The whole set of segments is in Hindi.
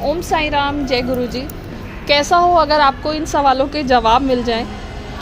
ओम साई राम, जय गुरु जी। कैसा हो अगर आपको इन सवालों के जवाब मिल जाएं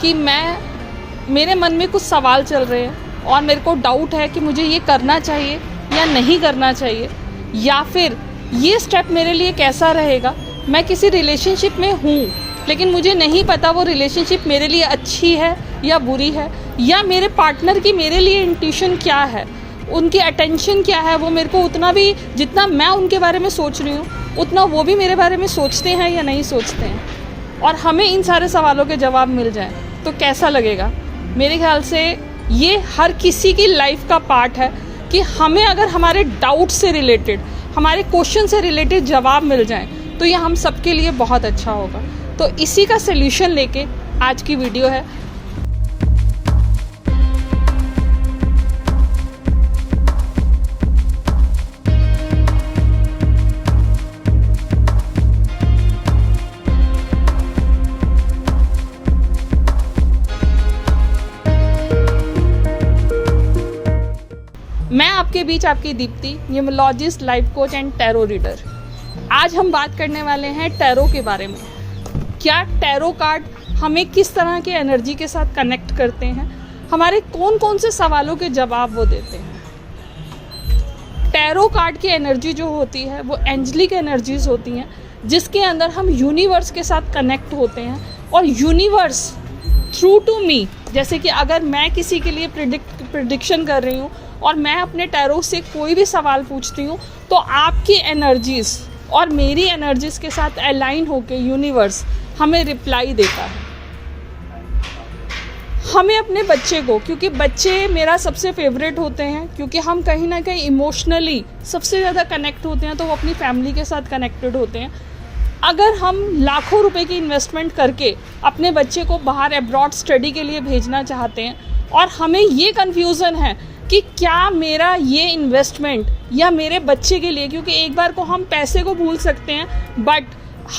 कि मेरे मन में कुछ सवाल चल रहे हैं और मेरे को डाउट है कि मुझे ये करना चाहिए या नहीं करना चाहिए, या फिर ये स्टेप मेरे लिए कैसा रहेगा। मैं किसी रिलेशनशिप में हूँ लेकिन मुझे नहीं पता वो रिलेशनशिप मेरे लिए अच्छी है या बुरी है, या मेरे पार्टनर की मेरे लिए इंट्यूशन क्या है, उनकी अटेंशन क्या है, वो मेरे को उतना भी जितना मैं उनके बारे में सोच रही हूँ उतना वो भी मेरे बारे में सोचते हैं या नहीं सोचते हैं। और हमें इन सारे सवालों के जवाब मिल जाएं तो कैसा लगेगा। मेरे ख्याल से ये हर किसी की लाइफ का पार्ट है कि हमें अगर हमारे डाउट से रिलेटेड, हमारे क्वेश्चन से रिलेटेड जवाब मिल जाएं तो ये हम सबके लिए बहुत अच्छा होगा। तो इसी का सल्यूशन लेके आज की वीडियो है। मैं आपके बीच आपकी Deepti, numerologist, life coach and tarot reader. आज हम बात करने वाले हैं टैरो के बारे में। क्या टैरो कार्ड हमें किस तरह के एनर्जी के साथ कनेक्ट करते हैं, हमारे कौन कौन से सवालों के जवाब वो देते हैं। टैरो कार्ड की एनर्जी जो होती है वो एंजलिक एनर्जीज होती हैं, जिसके अंदर हम यूनिवर्स के साथ कनेक्ट होते हैं और यूनिवर्स थ्रू टू मी, जैसे कि अगर मैं किसी के लिए प्रिडिक्शन कर रही हूँ और मैं अपने टैरो से कोई भी सवाल पूछती हूँ तो आपकी एनर्जीज और मेरी एनर्जीज के साथ अलाइन होकर यूनिवर्स हमें रिप्लाई देता है। हमें अपने बच्चे को, क्योंकि बच्चे मेरा सबसे फेवरेट होते हैं, क्योंकि हम कहीं ना कहीं इमोशनली सबसे ज़्यादा कनेक्ट होते हैं, तो वो अपनी फैमिली के साथ कनेक्टेड होते हैं। अगर हम लाखों रुपए की इन्वेस्टमेंट करके अपने बच्चे को बाहर अब्रॉड स्टडी के लिए भेजना चाहते हैं और हमें ये कन्फ्यूज़न है कि क्या मेरा ये इन्वेस्टमेंट या मेरे बच्चे के लिए, क्योंकि एक बार को हम पैसे को भूल सकते हैं बट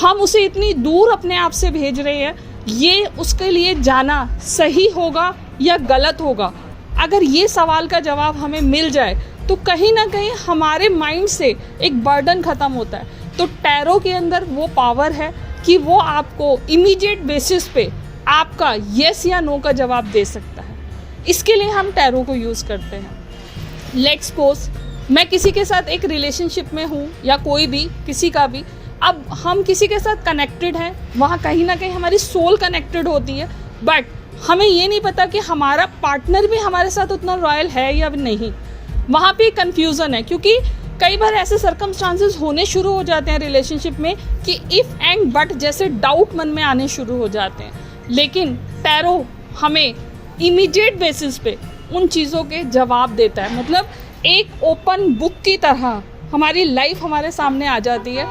हम उसे इतनी दूर अपने आप से भेज रहे हैं, ये उसके लिए जाना सही होगा या गलत होगा। अगर ये सवाल का जवाब हमें मिल जाए तो कहीं ना कहीं हमारे माइंड से एक बर्डन ख़त्म होता है। तो टैरो के अंदर वो पावर है कि वो आपको इमीडिएट बेसिस पे आपका येस या नो का जवाब दे सकता है। इसके लिए हम टैरो को यूज़ करते हैं। लेट्स सपोज मैं किसी के साथ एक रिलेशनशिप में हूँ या कोई भी किसी का भी, अब हम किसी के साथ कनेक्टेड हैं, वहाँ कहीं ना कहीं हमारी सोल कनेक्टेड होती है, बट हमें ये नहीं पता कि हमारा पार्टनर भी हमारे साथ उतना रॉयल है या नहीं। वहाँ पे कन्फ्यूज़न है, क्योंकि कई बार ऐसे सर्कमस्टांसेस होने शुरू हो जाते हैं रिलेशनशिप में कि इफ़ एंड बट जैसे डाउट मन में आने शुरू हो जाते हैं। लेकिन टैरो हमें इमीडिएट बेसिस पे उन चीज़ों के जवाब देता है। मतलब एक ओपन बुक की तरह हमारी लाइफ हमारे सामने आ जाती है।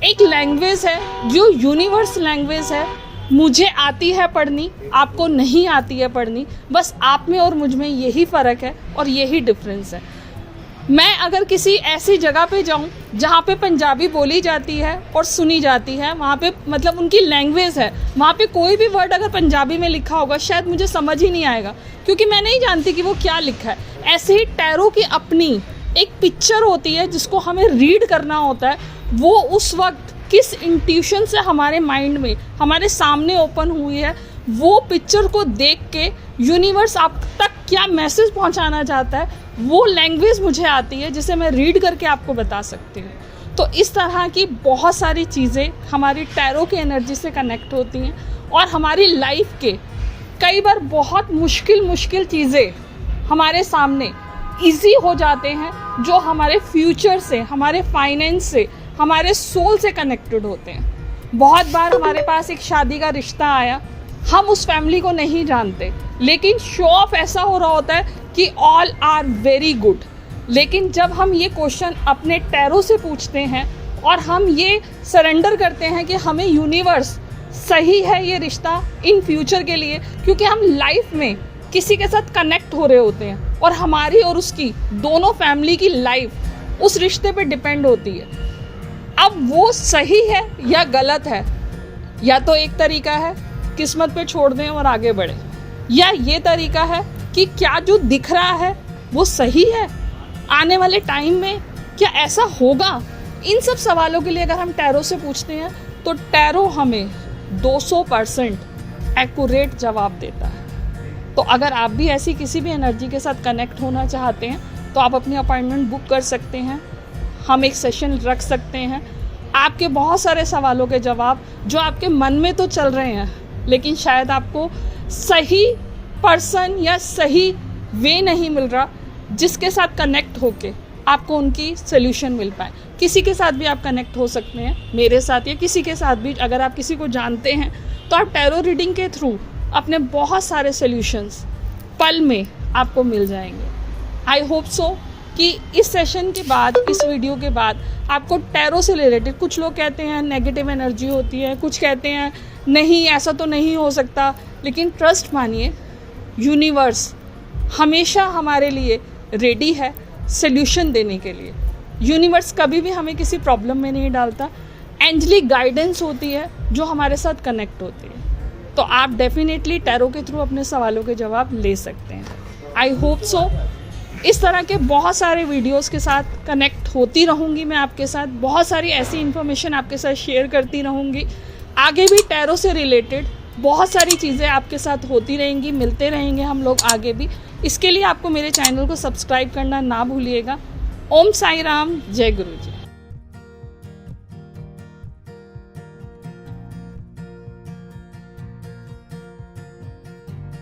एक लैंग्वेज है जो यूनिवर्स लैंग्वेज है, मुझे आती है पढ़नी, आपको नहीं आती है पढ़नी, बस आप में और मुझ में यही फ़र्क है और यही डिफरेंस है। मैं अगर किसी ऐसी जगह पे जाऊं जहाँ पे पंजाबी बोली जाती है और सुनी जाती है, वहाँ पे मतलब उनकी लैंग्वेज है, वहाँ पे कोई भी वर्ड अगर पंजाबी में लिखा होगा शायद मुझे समझ ही नहीं आएगा, क्योंकि मैं नहीं जानती कि वो क्या लिखा है। ऐसे ही टैरो की अपनी एक पिक्चर होती है जिसको हमें रीड करना होता है। वो उस वक्त किस इंट्यूशन से हमारे माइंड में हमारे सामने ओपन हुई है, वो पिक्चर को देख के यूनिवर्स आप तक क्या मैसेज पहुंचाना चाहता है, वो लैंग्वेज मुझे आती है जिसे मैं रीड करके आपको बता सकती हूँ। तो इस तरह की बहुत सारी चीज़ें हमारी टैरो की एनर्जी से कनेक्ट होती हैं और हमारी लाइफ के कई बार बहुत मुश्किल चीज़ें हमारे सामने इजी हो जाते हैं, जो हमारे फ्यूचर से, हमारे फाइनेंस से, हमारे सोल से कनेक्टेड होते हैं। बहुत बार हमारे पास एक शादी का रिश्ता आया, हम उस फैमिली को नहीं जानते, लेकिन शो ऑफ ऐसा हो रहा होता है कि ऑल आर वेरी गुड। लेकिन जब हम ये क्वेश्चन अपने टैरो से पूछते हैं और हम ये सरेंडर करते हैं कि हमें यूनिवर्स सही है ये रिश्ता इन फ्यूचर के लिए, क्योंकि हम लाइफ में किसी के साथ कनेक्ट हो रहे होते हैं और हमारी और उसकी दोनों फैमिली की लाइफ उस रिश्ते पे डिपेंड होती है। अब वो सही है या गलत है, या तो एक तरीका है किस्मत पे छोड़ दें और आगे बढ़ें, या ये तरीका है कि क्या जो दिख रहा है वो सही है, आने वाले टाइम में क्या ऐसा होगा इन सब सवालों के लिए अगर हम टैरो से पूछते हैं तो टैरो हमें 200% एक्यूरेट जवाब देता है। तो अगर आप भी ऐसी किसी भी एनर्जी के साथ कनेक्ट होना चाहते हैं तो आप अपनी अपॉइंटमेंट बुक कर सकते हैं, हम एक सेशन रख सकते हैं। आपके बहुत सारे सवालों के जवाब जो आपके मन में तो चल रहे हैं लेकिन शायद आपको सही पर्सन या सही वे नहीं मिल रहा जिसके साथ कनेक्ट होके आपको उनकी सोल्यूशन मिल पाए। किसी के साथ भी आप कनेक्ट हो सकते हैं, मेरे साथ या किसी के साथ भी। अगर आप किसी को जानते हैं तो आप टैरो रीडिंग के थ्रू अपने बहुत सारे सोल्यूशंस पल में आपको मिल जाएंगे। आई होप सो कि इस सेशन के बाद, इस वीडियो के बाद आपको टैरो से रिलेटेड, कुछ लोग कहते हैं नेगेटिव एनर्जी होती है, कुछ कहते हैं नहीं ऐसा तो नहीं हो सकता, लेकिन ट्रस्ट मानिए यूनिवर्स हमेशा हमारे लिए रेडी है सोल्यूशन देने के लिए। यूनिवर्स कभी भी हमें किसी प्रॉब्लम में नहीं डालता। एंजलिक गाइडेंस होती है जो हमारे साथ कनेक्ट होती है। तो आप डेफिनेटली टैरो के थ्रू अपने सवालों के जवाब ले सकते हैं। आई होप सो इस तरह के बहुत सारे वीडियोस के साथ कनेक्ट होती रहूँगी मैं आपके साथ, बहुत सारी ऐसी इन्फॉर्मेशन आपके साथ शेयर करती रहूँगी। आगे भी टैरो से रिलेटेड बहुत सारी चीज़ें आपके साथ होती रहेंगी, मिलते रहेंगे हम लोग आगे भी। इसके लिए आपको मेरे चैनल को सब्सक्राइब करना ना भूलिएगा। ओम साई राम, जय गुरु जी।